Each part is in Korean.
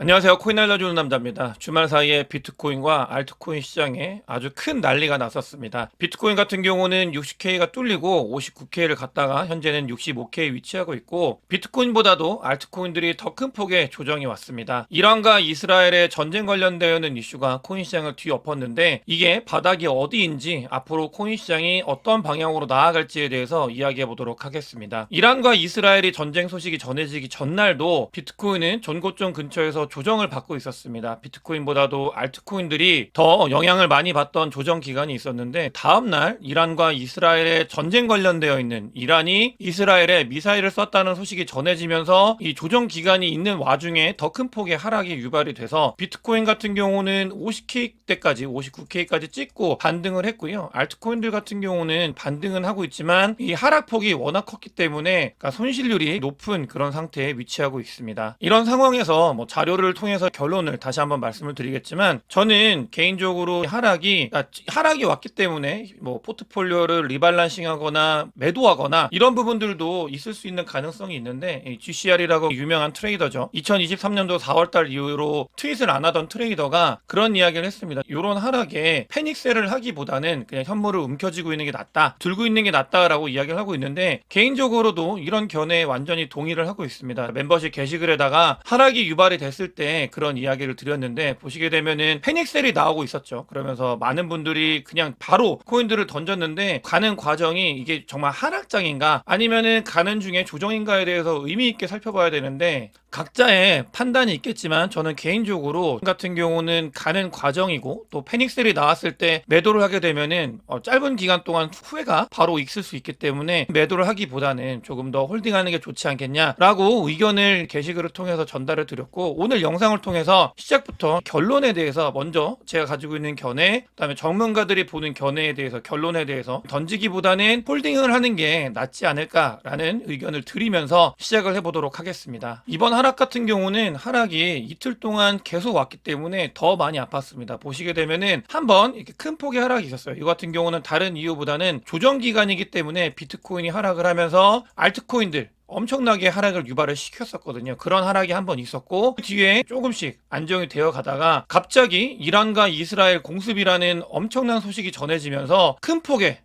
안녕하세요. 코인 알려주는 남자입니다. 주말 사이에 비트코인과 알트코인 시장에 아주 큰 난리가 났었습니다. 비트코인 같은 경우는 60K가 뚫리고 59K를 갔다가 현재는 65K에 위치하고 있고, 비트코인보다도 알트코인들이 더 큰 폭의 조정이 왔습니다. 이란과 이스라엘의 전쟁 관련되어 있는 이슈가 코인 시장을 뒤엎었는데, 이게 바닥이 어디인지 앞으로 코인 시장이 어떤 방향으로 나아갈지에 대해서 이야기해 보도록 하겠습니다. 이란과 이스라엘이 전쟁 소식이 전해지기 전날도 비트코인은 전고점 근처에서 조정을 받고 있었습니다. 비트코인보다도 알트코인들이 더 영향을 많이 받던 조정 기간이 있었는데, 다음날 이란과 이스라엘의 전쟁 관련되어 있는 이란이 이스라엘에 미사일을 쐈다는 소식이 전해지면서 이 조정 기간이 있는 와중에 더 큰 폭의 하락이 유발이 돼서 비트코인 같은 경우는 50K대까지 59K까지 찍고 반등을 했고요. 알트코인들 같은 경우는 반등은 하고 있지만 이 하락폭이 워낙 컸기 때문에 그러니까 손실률이 높은 그런 상태에 위치하고 있습니다. 이런 상황에서 자료를 통해서 결론을 다시 한번 말씀을 드리겠지만, 저는 개인적으로 하락이 왔기 때문에 포트폴리오를 리밸런싱하거나 매도하거나 이런 부분들도 있을 수 있는 가능성이 있는데, GCR이라고 유명한 트레이더죠. 2023년도 4월달 이후로 트윗을 안 하던 트레이더가 그런 이야기를 했습니다. 이런 하락에 패닉셀을 하기보다는 그냥 현물을 움켜쥐고 있는 게 낫다, 들고 있는 게 낫다라고 이야기를 하고 있는데, 개인적으로도 이런 견해에 완전히 동의를 하고 있습니다. 멤버십 게시글에다가 하락이 유발이 됐을 때 그런 이야기를 드렸는데, 보시게 되면은 패닉셀이 나오고 있었죠. 그러면서 많은 분들이 그냥 바로 코인들을 던졌는데, 가는 과정이 이게 정말 하락장인가 아니면은 가는 중에 조정인가에 대해서 의미 있게 살펴봐야 되는데, 각자의 판단이 있겠지만 저는 개인적으로 같은 경우는 가는 과정이고, 또 패닉셀이 나왔을 때 매도를 하게 되면은 짧은 기간 동안 후회가 바로 있을 수 있기 때문에 매도를 하기보다는 조금 더 홀딩하는 게 좋지 않겠냐라고 의견을 게시글을 통해서 전달을 드렸고, 오늘 영상을 통해서 시작부터 결론에 대해서 먼저 제가 가지고 있는 견해, 그다음에 전문가들이 보는 견해에 대해서 결론에 대해서 던지기보다는 홀딩을 하는 게 낫지 않을까라는 의견을 드리면서 시작을 해보도록 하겠습니다. 이번 하락 같은 경우는 하락이 이틀 동안 계속 왔기 때문에 더 많이 아팠습니다. 보시게 되면은 한번 이렇게 큰 폭의 하락이 있었어요. 이 같은 경우는 다른 이유보다는 조정 기간이기 때문에 비트코인이 하락을 하면서 알트코인들 엄청나게 하락을 유발을 시켰었거든요. 그런 하락이 한번 있었고, 그 뒤에 조금씩 안정이 되어 가다가 갑자기 이란과 이스라엘 공습이라는 엄청난 소식이 전해지면서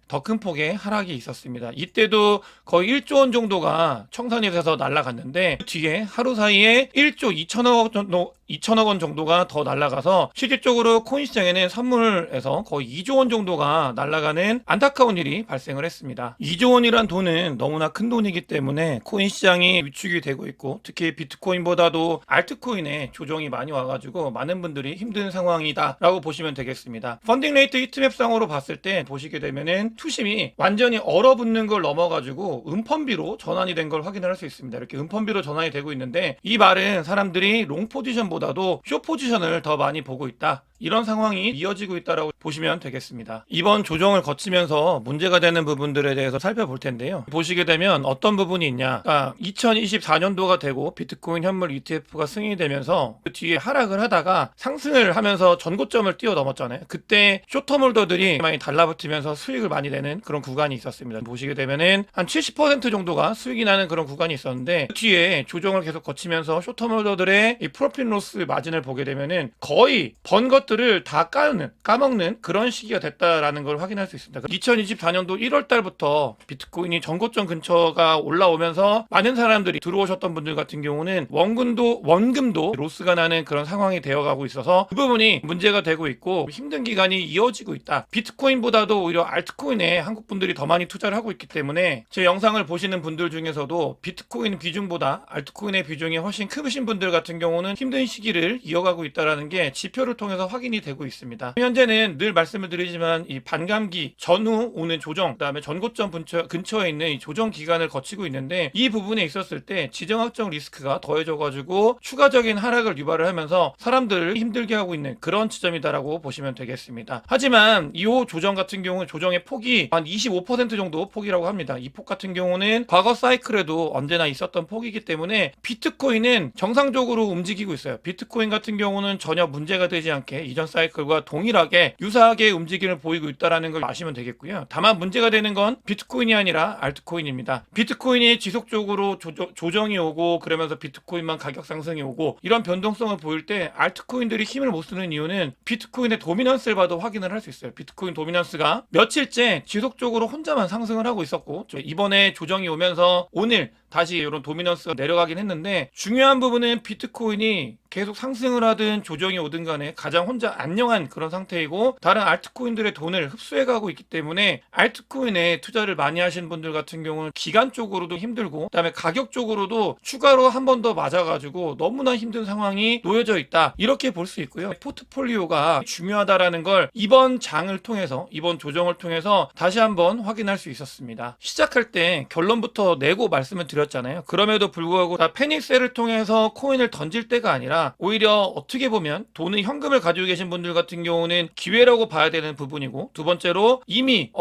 더 큰 폭의 하락이 있었습니다. 이때도 거의 1조 원 정도가 청산이 돼서 날아갔는데, 그 뒤에 하루 사이에 1조 2천억 원 정도가 더 날아가서 실질적으로 코인 시장에는 선물에서 거의 2조 원 정도가 날아가는 안타까운 일이 발생을 했습니다. 2조 원이란 돈은 너무나 큰 돈이기 때문에 코인 시장이 위축이 되고 있고, 특히 비트코인보다도 알트코인에 조정이 많이 와가지고 많은 분들이 힘든 상황이다 라고 보시면 되겠습니다. 펀딩 레이트 히트맵상으로 봤을 때 보시게 되면은 투심이 완전히 얼어붙는 걸 넘어가지고 은펀비로 전환이 된 걸 확인을 할 수 있습니다. 이렇게 은펀비로 전환이 되고 있는데, 이 말은 사람들이 롱 포지션보다도 숏 포지션을 더 많이 보고 있다, 이런 상황이 이어지고 있다라고 보시면 되겠습니다. 이번 조정을 거치면서 문제가 되는 부분들에 대해서 살펴볼 텐데요. 보시게 되면 어떤 부분이 있냐, 2024년도가 되고 비트코인 현물 ETF가 승인이 되면서 그 뒤에 하락을 하다가 상승을 하면서 전고점을 뛰어넘었잖아요. 그때 쇼터몰더들이 많이 달라붙으면서 수익을 많이 내는 그런 구간이 있었습니다. 보시게 되면은 한 70% 정도가 수익이 나는 그런 구간이 있었는데, 그 뒤에 조정을 계속 거치면서 쇼터몰더들의 이 프로핏 로스 마진을 보게 되면은 거의 번 것들을 다 까먹는 그런 시기가 됐다라는 걸 확인할 수 있습니다. 2024년도 1월 달부터 비트코인이 전고점 근처가 올라오면서 많은 사람들이 들어오셨던 분들 같은 경우는 원금도 로스가 나는 그런 상황이 되어가고 있어서 그 부분이 문제가 되고 있고 힘든 기간이 이어지고 있다. 비트코인보다도 오히려 알트코인에 한국 분들이 더 많이 투자를 하고 있기 때문에 제 영상을 보시는 분들 중에서도 비트코인 비중보다 알트코인의 비중이 훨씬 크신 분들 같은 경우는 힘든 시기를 이어가고 있다는 게 지표를 통해서 확인이 되고 있습니다. 현재는 늘 말씀을 드리지만 이 반감기 전후 오는 조정, 그다음에 전고점 근처에 있는 이 조정 기간을 거치고 있는데, 이 부분에 있었을 때 지정학적 리스크가 더해져가지고 추가적인 하락을 유발을 하면서 사람들을 힘들게 하고 있는 그런 지점이다라고 보시면 되겠습니다. 하지만 이후 조정 같은 경우는 조정의 폭이 한 25% 정도 폭이라고 합니다. 이 폭 같은 경우는 과거 사이클에도 언제나 있었던 폭이기 때문에 비트코인은 정상적으로 움직이고 있어요. 비트코인 같은 경우는 전혀 문제가 되지 않게 이전 사이클과 동일하게 유사하게 움직임을 보이고 있다는 걸 아시면 되겠고요. 다만 문제가 되는 건 비트코인이 아니라 알트코인입니다. 비트코인이 지속적으로 조정이 오고 그러면서 비트코인만 가격 상승이 오고 이런 변동성을 보일 때 알트코인들이 힘을 못 쓰는 이유는 비트코인의 도미넌스를 봐도 확인을 할 수 있어요. 비트코인 도미넌스가 며칠째 지속적으로 혼자만 상승을 하고 있었고 이번에 조정이 오면서 오늘 다시 이런 도미넌스가 내려가긴 했는데 중요한 부분은 비트코인이 계속 상승을 하든 조정이 오든 간에 가장 혼자 안녕한 그런 상태이고 다른 알트코인들의 돈을 흡수해가고 있기 때문에 알트코인에 투자를 많이 하시는 분들 같은 경우는 기간적으로도 힘들고 그다음에 가격적으로도 추가로 한 번 더 맞아가지고 너무나 힘든 상황이 놓여져 있다 이렇게 볼 수 있고요. 포트폴리오가 중요하다라는 걸 이번 장을 통해서 이번 조정을 통해서 다시 한번 확인할 수 있었습니다. 시작할 때 결론부터 내고 말씀을 드렸잖아요. 그럼에도 불구하고 패닉셀을 통해서 코인을 던질 때가 아니라 오히려 어떻게 보면 돈은 현금을 가지고 계신 분들 같은 경우는 기회라고 봐야 되는 부분이고 두 번째로 이미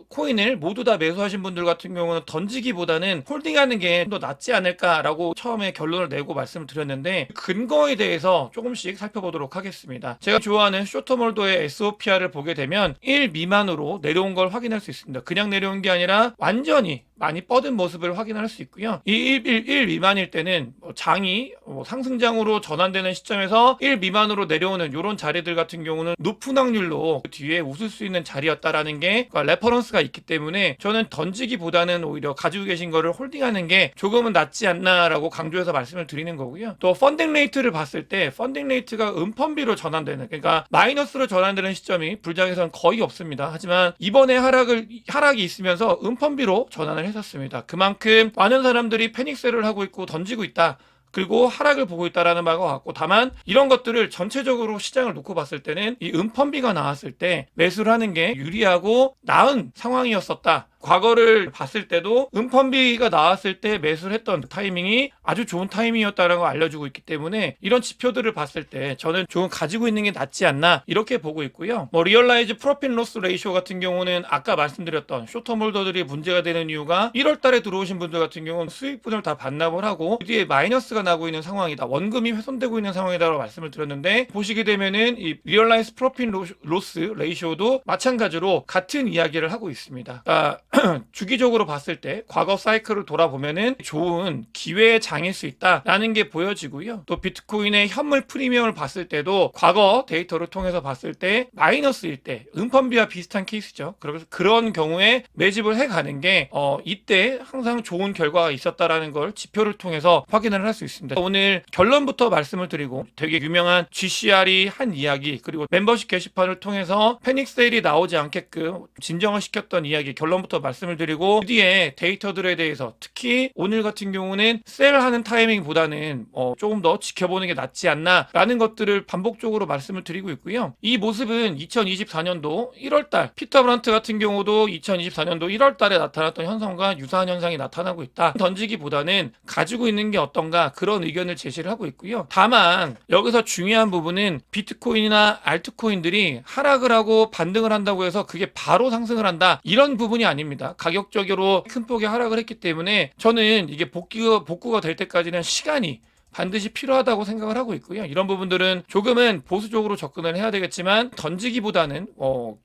코인을 모두 다 매수하신 분들 같은 경우는 던지기보다는 홀딩하는 게 더 낫지 않을까라고 처음에 결론을 내고 말씀을 드렸는데 근거에 대해서 조금씩 살펴보도록 하겠습니다. 제가 좋아하는 쇼터몰더의 SOPR을 보게 되면 1 미만으로 내려온 걸 확인할 수 있습니다. 그냥 내려온 게 아니라 완전히 많이 뻗은 모습을 확인할 수 있고요. 이 1 미만일 때는 장이 상승장으로 전환되는 시점에서 1 미만으로 내려오는 이런 자리들 같은 경우는 높은 확률로 그 뒤에 웃을 수 있는 자리였다라는 게 레퍼런스가 있기 때문에 저는 던지기보다는 오히려 가지고 계신 거를 홀딩하는 게 조금은 낫지 않나라고 강조해서 말씀을 드리는 거고요. 또 펀딩 레이트를 봤을 때 펀딩 레이트가 은펀비로 전환되는 그러니까 마이너스로 전환되는 시점이 불장에서는 거의 없습니다. 하지만 이번에 하락이 있으면서 은펀비로 전환을 했었습니다. 그만큼 많은 사람들이 패닉셀을 하고 있고 던지고 있다. 그리고 하락을 보고 있다라는 말과 같고 다만 이런 것들을 전체적으로 시장을 놓고 봤을 때는 이 은펀비가 나왔을 때 매수를 하는 게 유리하고 나은 상황이었었다. 과거를 봤을 때도 은펀비가 나왔을 때 매수를 했던 타이밍이 아주 좋은 타이밍이었다는 걸 알려주고 있기 때문에 이런 지표들을 봤을 때 저는 조금 가지고 있는 게 낫지 않나 이렇게 보고 있고요. 리얼라이즈 프로핏 로스 레이쇼 같은 경우는 아까 말씀드렸던 쇼터몰더들이 문제가 되는 이유가 1월 달에 들어오신 분들 같은 경우는 수익분을 다 반납을 하고 그 뒤에 마이너스가 나고 있는 상황이다. 원금이 훼손되고 있는 상황이다라고 말씀을 드렸는데 보시게 되면은 이 리얼라이즈 프로핏 로스 레이쇼도 마찬가지로 같은 이야기를 하고 있습니다. 그러니까 주기적으로 봤을 때 과거 사이클을 돌아보면은 좋은 기회의 장일 수 있다라는 게 보여지고요. 또 비트코인의 현물 프리미엄을 봤을 때도 과거 데이터를 통해서 봤을 때 마이너스일 때 은펀비와 비슷한 케이스죠. 그래서 그런 경우에 매집을 해가는 게 이때 항상 좋은 결과가 있었다라는 걸 지표를 통해서 확인을 할 수 있습니다. 오늘 결론부터 말씀을 드리고 되게 유명한 GCR이 한 이야기 그리고 멤버십 게시판을 통해서 패닉세일이 나오지 않게끔 진정을 시켰던 이야기 결론부터 말씀을 드리고 그 뒤에 데이터들에 대해서 특히 오늘 같은 경우는 셀하는 타이밍보다는 조금 더 지켜보는 게 낫지 않나 라는 것들을 반복적으로 말씀을 드리고 있고요. 이 모습은 2024년도 1월달 피터 브란트 같은 경우도 2024년도 1월달에 나타났던 현상과 유사한 현상이 나타나고 있다. 던지기보다는 가지고 있는 게 어떤가 그런 의견을 제시를 하고 있고요. 다만 여기서 중요한 부분은 비트코인이나 알트코인들이 하락을 하고 반등을 한다고 해서 그게 바로 상승을 한다 이런 부분이 아닙니다. 가격적으로 큰 폭의 하락을 했기 때문에 저는 이게 복구가 될 때까지는 시간이 반드시 필요하다고 생각을 하고 있고요. 이런 부분들은 조금은 보수적으로 접근을 해야 되겠지만 던지기보다는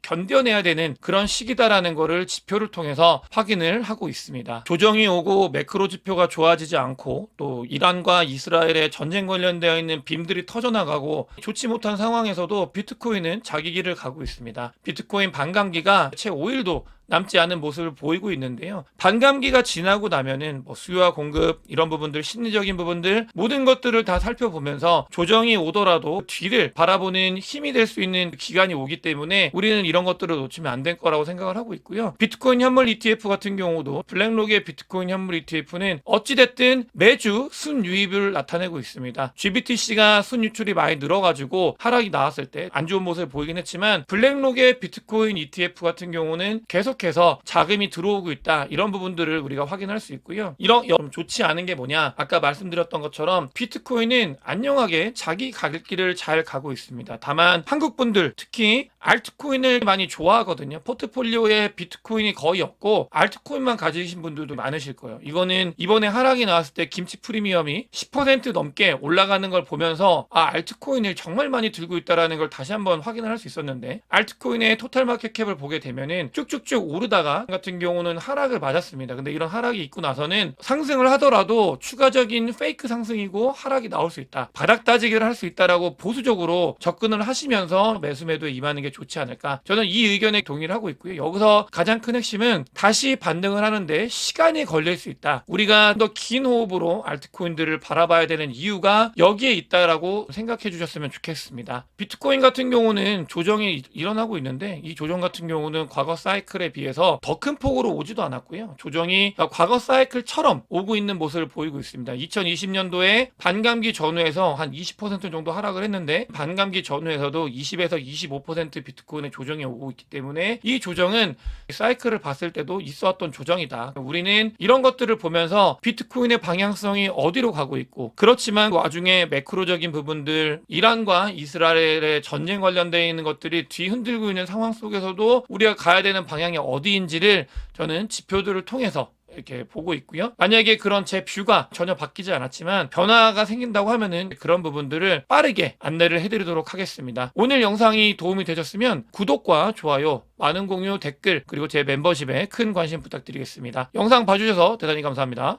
견뎌내야 되는 그런 시기다라는 거를 지표를 통해서 확인을 하고 있습니다. 조정이 오고 매크로 지표가 좋아지지 않고 또 이란과 이스라엘의 전쟁 관련되어 있는 빔들이 터져나가고 좋지 못한 상황에서도 비트코인은 자기 길을 가고 있습니다. 비트코인 반감기가 채 5일도 남지 않은 모습을 보이고 있는데요. 반감기가 지나고 나면은 수요와 공급 이런 부분들 심리적인 부분들 모든 것들을 다 살펴보면서 조정이 오더라도 뒤를 바라보는 힘이 될 수 있는 기간이 오기 때문에 우리는 이런 것들을 놓치면 안 될 거라고 생각을 하고 있고요. 비트코인 현물 ETF 같은 경우도 블랙록의 비트코인 현물 ETF는 어찌됐든 매주 순유입을 나타내고 있습니다. GBTC가 순유출이 많이 늘어가지고 하락이 나왔을 때 안 좋은 모습을 보이긴 했지만 블랙록의 비트코인 ETF 같은 경우는 계속 계속해서 자금이 들어오고 있다. 이런 부분들을 우리가 확인할 수 있고요. 이런 좀 좋지 않은 게 뭐냐? 아까 말씀드렸던 것처럼 비트코인은 안녕하게 자기 가격길을 잘 가고 있습니다. 다만 한국 분들 특히 알트코인을 많이 좋아하거든요. 포트폴리오에 비트코인이 거의 없고 알트코인만 가지신 분들도 많으실 거예요. 이거는 이번에 하락이 나왔을 때 김치 프리미엄이 10% 넘게 올라가는 걸 보면서 알트코인을 정말 많이 들고 있다라는 걸 다시 한번 확인을 할 수 있었는데, 알트코인의 토탈 마켓 캡을 보게 되면은 쭉쭉쭉 오르다가 같은 경우는 하락을 맞았습니다. 근데 이런 하락이 있고 나서는 상승을 하더라도 추가적인 페이크 상승이고 하락이 나올 수 있다. 바닥 따지기를 할 수 있다라고 보수적으로 접근을 하시면서 매수 매도에 임하는 게 좋지 않을까. 저는 이 의견에 동의를 하고 있고요. 여기서 가장 큰 핵심은 다시 반등을 하는데 시간이 걸릴 수 있다. 우리가 더 긴 호흡으로 알트코인들을 바라봐야 되는 이유가 여기에 있다라고 생각해 주셨으면 좋겠습니다. 비트코인 같은 경우는 조정이 일어나고 있는데 이 조정 같은 경우는 과거 사이클에 비해서 더 큰 폭으로 오지도 않았고요. 조정이 과거 사이클처럼 오고 있는 모습을 보이고 있습니다. 2020년도에 반감기 전후에서 한 20% 정도 하락을 했는데 반감기 전후에서도 20에서 25% 비트코인의 조정이 오고 있기 때문에 이 조정은 사이클을 봤을 때도 있어왔던 조정이다. 우리는 이런 것들을 보면서 비트코인의 방향성이 어디로 가고 있고, 그렇지만 그 와중에 매크로적인 부분들, 이란과 이스라엘의 전쟁 관련되어 있는 것들이 뒤흔들고 있는 상황 속에서도 우리가 가야 되는 방향이 어디인지를 저는 지표들을 통해서 이렇게 보고 있고요. 만약에 그런 제 뷰가 전혀 바뀌지 않았지만 변화가 생긴다고 하면은 그런 부분들을 빠르게 안내를 해드리도록 하겠습니다. 오늘 영상이 도움이 되셨으면 구독과 좋아요, 많은 공유, 댓글, 그리고 제 멤버십에 큰 관심 부탁드리겠습니다. 영상 봐주셔서 대단히 감사합니다.